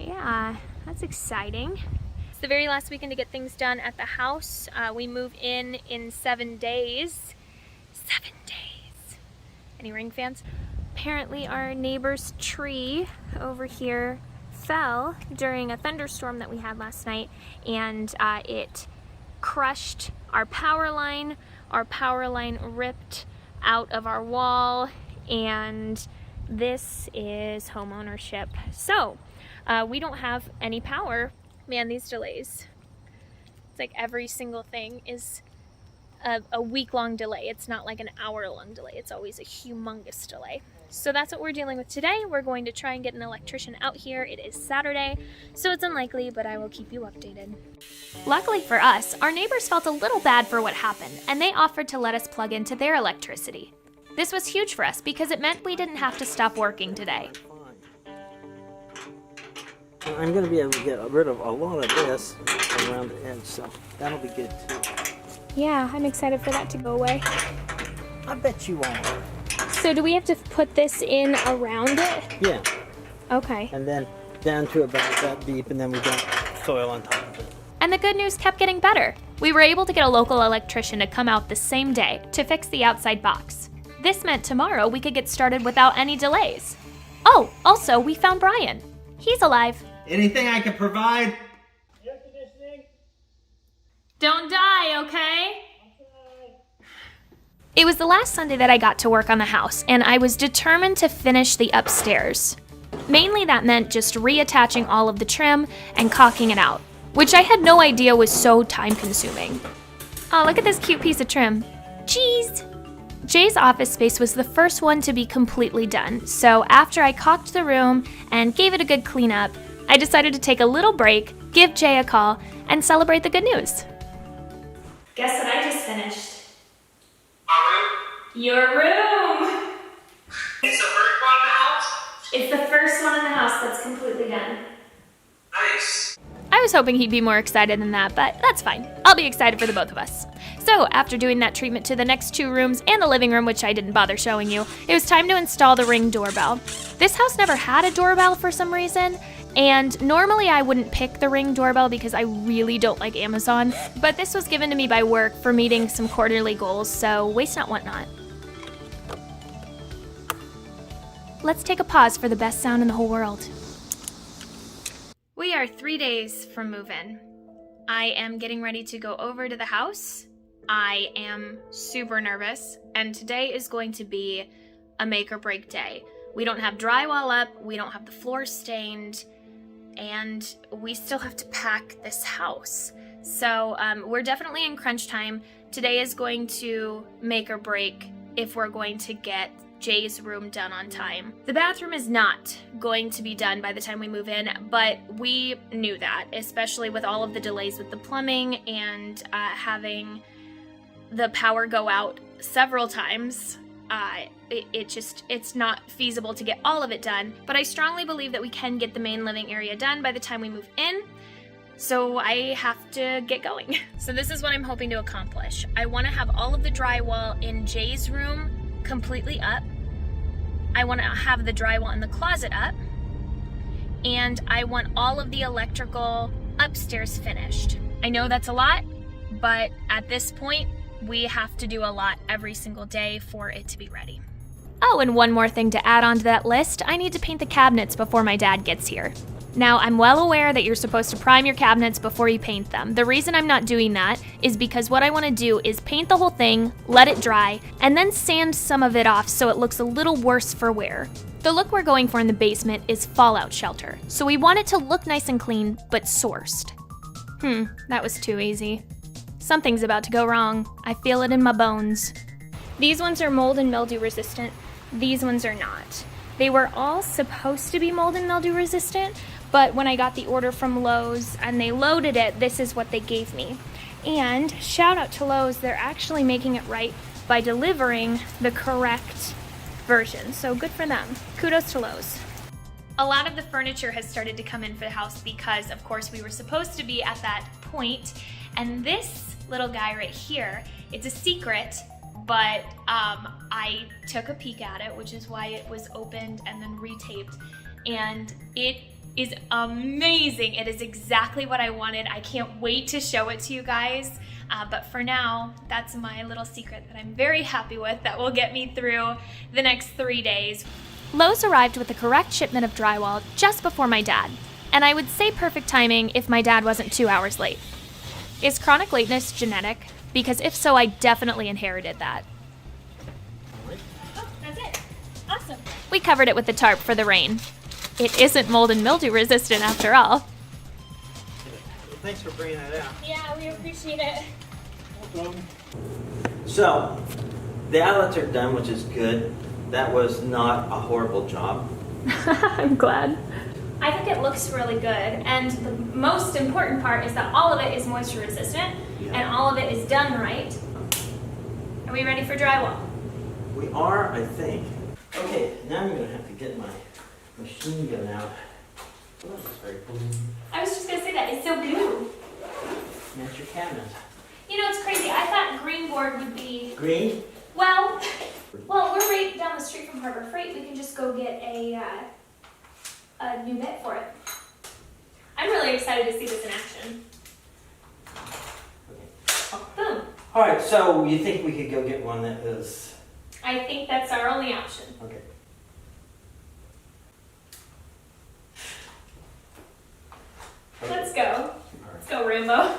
Yeah, that's exciting. It's the very last weekend to get things done at the house. We move in 7 days. 7 days. Any Ring fans? Apparently our neighbor's tree over here fell during a thunderstorm that we had last night, and it crushed our power line. Our power line ripped out of our wall, and this is home ownership. So we don't have any power. Man, these delays. It's like every single thing is a week-long delay. It's not like an hour-long delay. It's always a humongous delay. So that's what we're dealing with today. We're going to try and get an electrician out here. It is Saturday, so it's unlikely, but I will keep you updated. Luckily for us, our neighbors felt a little bad for what happened, and they offered to let us plug into their electricity. This was huge for us because it meant we didn't have to stop working today. I'm going to be able to get rid of a lot of this around the edge, so that'll be good too. Yeah, I'm excited for that to go away. I bet you won't. So do we have to put this in around it? Yeah. Okay. And then down to about that deep, and then we dump soil on top of it. And the good news kept getting better. We were able to get a local electrician to come out the same day to fix the outside box. This meant tomorrow we could get started without any delays. Oh, also, we found Brian. He's alive. Anything I can provide? Air conditioning? Don't die, okay? It was the last Sunday that I got to work on the house, and I was determined to finish the upstairs. Mainly that meant just reattaching all of the trim and caulking it out, which I had no idea was so time-consuming. Oh, look at this cute piece of trim. Jeez! Jay's office space was the first one to be completely done, so after I caulked the room and gave it a good cleanup, I decided to take a little break, give Jay a call, and celebrate the good news. Guess what I just finished? Your room! It's the first one in the house? It's the first one in the house that's completely done. Nice. I was hoping he'd be more excited than that, but that's fine. I'll be excited for the both of us. So, after doing that treatment to the next 2 rooms and the living room, which I didn't bother showing you, it was time to install the Ring doorbell. This house never had a doorbell for some reason, and normally I wouldn't pick the Ring doorbell because I really don't like Amazon, but this was given to me by work for meeting some quarterly goals, so waste not, want not. Let's take a pause for the best sound in the whole world. We are 3 days from move-in. I am getting ready to go over to the house. I am super nervous, and today is going to be a make or break day. We don't have drywall up, we don't have the floor stained, and we still have to pack this house. So we're definitely in crunch time. Today is going to make or break if we're going to get Jay's room done on time. The bathroom is not going to be done by the time we move in, but we knew that, especially with all of the delays with the plumbing and having the power go out several times. It's not feasible to get all of it done, but I strongly believe that we can get the main living area done by the time we move in. So I have to get going. So this is what I'm hoping to accomplish. I want to have all of the drywall in Jay's room completely up. I want to have the drywall in the closet up. And I want all of the electrical upstairs finished. I know that's a lot, but at this point, we have to do a lot every single day for it to be ready. Oh, and one more thing to add on to that list, I need to paint the cabinets before my dad gets here. Now, I'm well aware that you're supposed to prime your cabinets before you paint them. The reason I'm not doing that is because what I want to do is paint the whole thing, let it dry, and then sand some of it off so it looks a little worse for wear. The look we're going for in the basement is fallout shelter, so we want it to look nice and clean, but sourced. That was too easy. Something's about to go wrong. I feel it in my bones. These ones are mold and mildew resistant. These ones are not. They were all supposed to be mold and mildew resistant, but when I got the order from Lowe's and they loaded it, this is what they gave me. And shout out to Lowe's, they're actually making it right by delivering the correct version. So good for them. Kudos to Lowe's. A lot of the furniture has started to come in for the house because, of course, we were supposed to be at that point. And this little guy right here, it's a secret, but I took a peek at it, which is why it was opened and then retaped. And it is amazing. It is exactly what I wanted. I can't wait to show it to you guys. But for now, that's my little secret that I'm very happy with that will get me through the next 3 days. Lowe's arrived with the correct shipment of drywall just before my dad, and I would say perfect timing if my dad wasn't 2 hours late. Is chronic lateness genetic? Because if so, I definitely inherited that. Oh, that's it. Awesome. We covered it with the tarp for the rain. It isn't mold and mildew resistant after all. Well, thanks for bringing that out. Yeah, we appreciate it. So, the outlets are done, which is good. That was not a horrible job. I'm glad. I think it looks really good, and the most important part is that all of it is moisture resistant, and all of it is done right. Are we ready for drywall? We are, I think. Okay, now I'm gonna have to get my machine gun out. Oh, this is very cool. I was just gonna say that, it's so blue. That's your cabinet. You know, it's crazy, I thought green board would be, Green? well, we're right down the street from Harbor Freight, we can just go get a new bit for it. I'm really excited to see this in action. Oh, boom. All right, so you think we could go get one that is... I think that's our only option. Okay. Let's go. Let's go, Rambo. Yeah.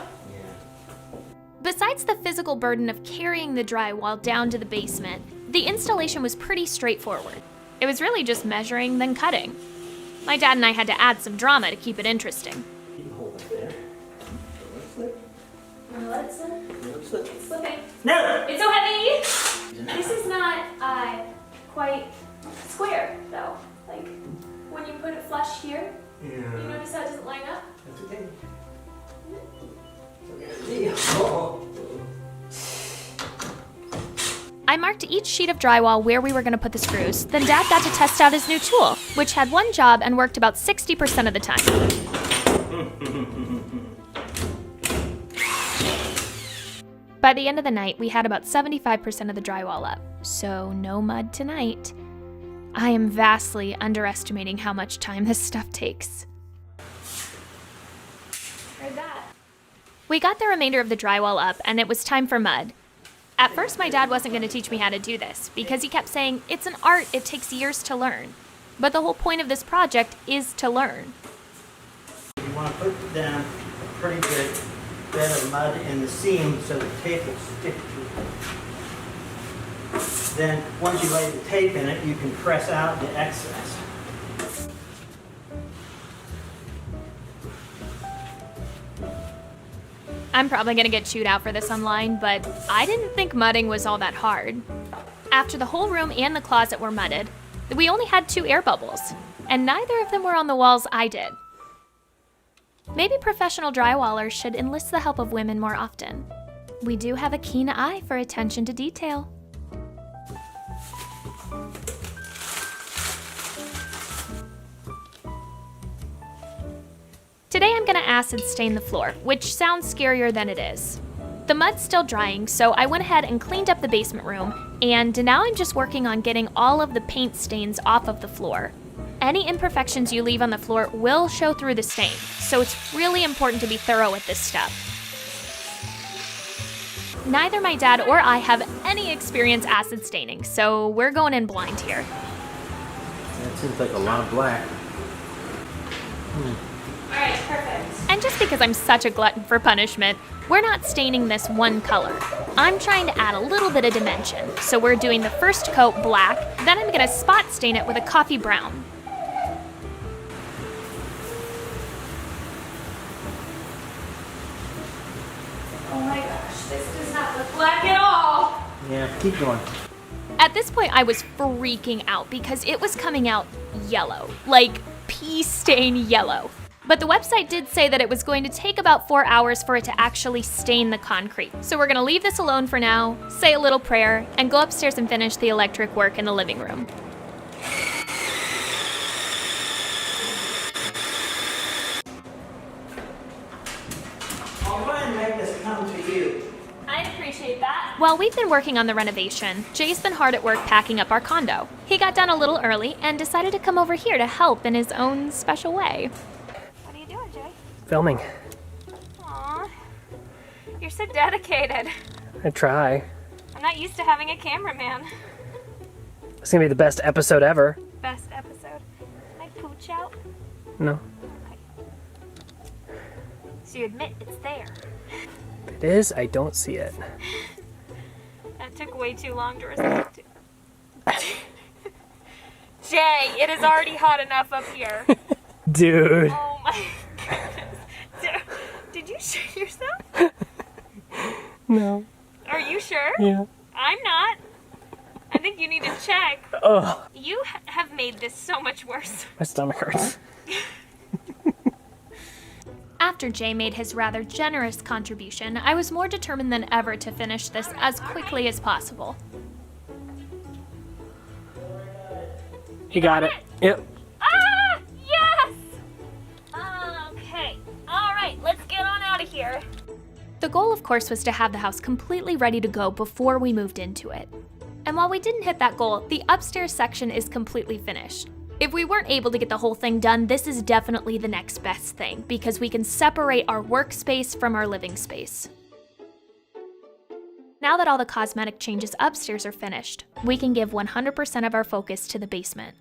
Besides the physical burden of carrying the drywall down to the basement, the installation was pretty straightforward. It was really just measuring, then cutting. My dad and I had to add some drama to keep it interesting. You can hold it there. Slip. Let it slip. Slip. It's slipping. No! It's so heavy! This is not quite square, though. Like, when you put it flush here, you Yeah. notice how it doesn't line up? That's okay. Okay. Oh. I marked each sheet of drywall where we were going to put the screws, then Dad got to test out his new tool, which had one job and worked about 60% of the time. By the end of the night, we had about 75% of the drywall up, so no mud tonight. I am vastly underestimating how much time this stuff takes. Heard that. We got the remainder of the drywall up, and it was time for mud. At first, my dad wasn't going to teach me how to do this because he kept saying, it's an art, it takes years to learn. But the whole point of this project is to learn. You want to put down a pretty good bed of mud in the seam so the tape will stick to it. Then, once you lay the tape in it, you can press out the excess. I'm probably going to get chewed out for this online, but I didn't think mudding was all that hard. After the whole room and the closet were mudded, we only had 2 air bubbles, and neither of them were on the walls I did. Maybe professional drywallers should enlist the help of women more often. We do have a keen eye for attention to detail. Today I'm gonna acid stain the floor, which sounds scarier than it is. The mud's still drying, so I went ahead and cleaned up the basement room, and now I'm just working on getting all of the paint stains off of the floor. Any imperfections you leave on the floor will show through the stain, so it's really important to be thorough with this stuff. Neither my dad or I have any experience acid staining, so we're going in blind here. That seems like a lot of black. Alright, perfect. And just because I'm such a glutton for punishment, we're not staining this one color. I'm trying to add a little bit of dimension, so we're doing the first coat black, then I'm gonna spot stain it with a coffee brown. Oh my gosh, this does not look black at all! Yeah, keep going. At this point, I was freaking out because it was coming out yellow, like pea stain yellow. But the website did say that it was going to take about 4 hours for it to actually stain the concrete. So we're gonna leave this alone for now, say a little prayer, and go upstairs and finish the electric work in the living room. I'll try and make this come to you. I appreciate that. While we've been working on the renovation, Jay's been hard at work packing up our condo. He got done a little early and decided to come over here to help in his own special way. What are you doing, Jay? Filming. Aw, you're so dedicated. I try. I'm not used to having a cameraman. It's gonna be the best episode ever. Best episode. Can I pooch out? No. Okay. So you admit it's there. It is, I don't see it. That took way too long to respond to. Jay, it is already hot enough up here. Dude. Oh my goodness. Did you shit yourself? No. Are you sure? Yeah. I'm not. I think you need to check. Ugh. You have made this so much worse. My stomach hurts. After Jay made his rather generous contribution, I was more determined than ever to finish this as quickly as possible. You got it. Yep. Ah! Yes! Okay. Alright, let's get on out of here. The goal, of course, was to have the house completely ready to go before we moved into it. And while we didn't hit that goal, the upstairs section is completely finished. If we weren't able to get the whole thing done, this is definitely the next best thing, because we can separate our workspace from our living space. Now that all the cosmetic changes upstairs are finished, we can give 100% of our focus to the basement.